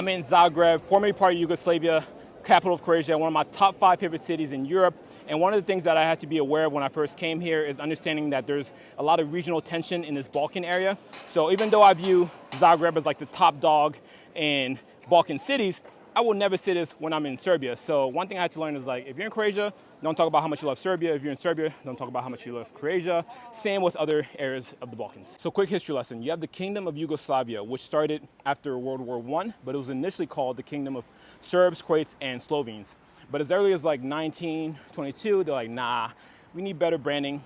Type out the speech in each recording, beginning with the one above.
I'm in Zagreb, formerly part of Yugoslavia, capital of Croatia, one of my top 5 favorite cities in Europe. And one of the things that I had to be aware of when I first came here is understanding that there's a lot of regional tension in this Balkan area. So even though I view Zagreb as like the top dog in Balkan cities, I will never say this when I'm in Serbia. So one thing I had to learn is like, if you're in Croatia, don't talk about how much you love Serbia. If you're in Serbia, don't talk about how much you love Croatia. Same with other areas of the Balkans. So quick history lesson. You have the Kingdom of Yugoslavia, which started after World War I, but it was initially called the Kingdom of Serbs, Croats, and Slovenes. But as early as like 1922, they're like, nah, we need better branding.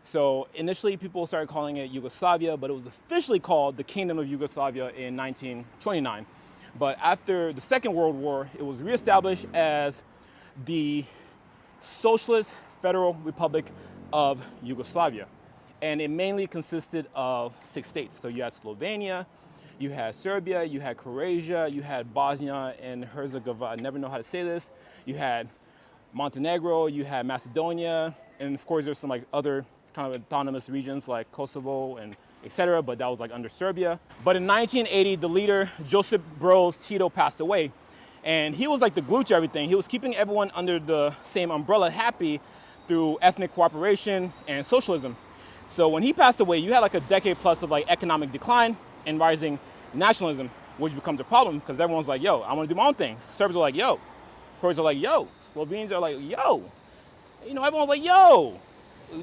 So initially people started calling it Yugoslavia, but it was officially called the Kingdom of Yugoslavia in 1929. But after the Second World War, it was reestablished as the Socialist Federal Republic of Yugoslavia. And it mainly consisted of 6 states. So you had Slovenia, you had Serbia, you had Croatia, you had Bosnia and Herzegovina, I never know how to say this. You had Montenegro, you had Macedonia, and of course there's some like other kind of autonomous regions like Kosovo and etc. But that was like under Serbia. But in 1980, the leader Josip Broz Tito passed away, and he was like the glue to everything. He was keeping everyone under the same umbrella happy through ethnic cooperation and socialism. So when he passed away, you had like a decade plus of like economic decline and rising nationalism, which becomes a problem because everyone's like, yo, I want to do my own thing. Serbs are like, yo. Croats are like, yo. Slovenes are like, yo. You know, everyone's like, yo,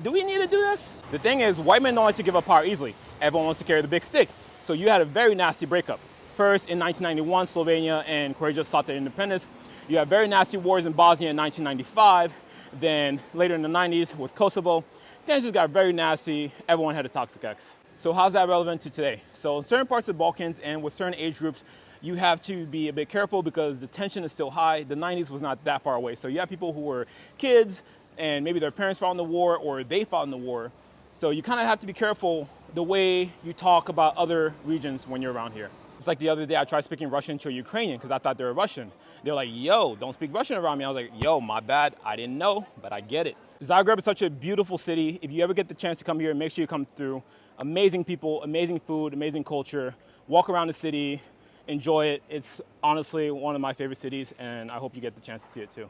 do we need to do this? The thing is, white men don't like to give up power easily. Everyone wants to carry the big stick. So you had a very nasty breakup. First, in 1991, Slovenia and Croatia sought their independence. You had very nasty wars in Bosnia in 1995. Then later in the 90s with Kosovo, things just got very nasty. Everyone had a toxic ex. So how's that relevant to today? So in certain parts of the Balkans and with certain age groups, you have to be a bit careful because the tension is still high. The 90s was not that far away. So you have people who were kids and maybe their parents fought in the war or they fought in the war. So you kind of have to be careful the way you talk about other regions when you're around here. It's like the other day I tried speaking Russian to a Ukrainian because I thought they were Russian. They're like, yo, don't speak Russian around me. I was like, yo, my bad. I didn't know, but I get it. Zagreb is such a beautiful city. If you ever get the chance to come here, make sure you come through. Amazing people, amazing food, amazing culture. Walk around the city, enjoy it. It's honestly one of my favorite cities, and I hope you get the chance to see it too.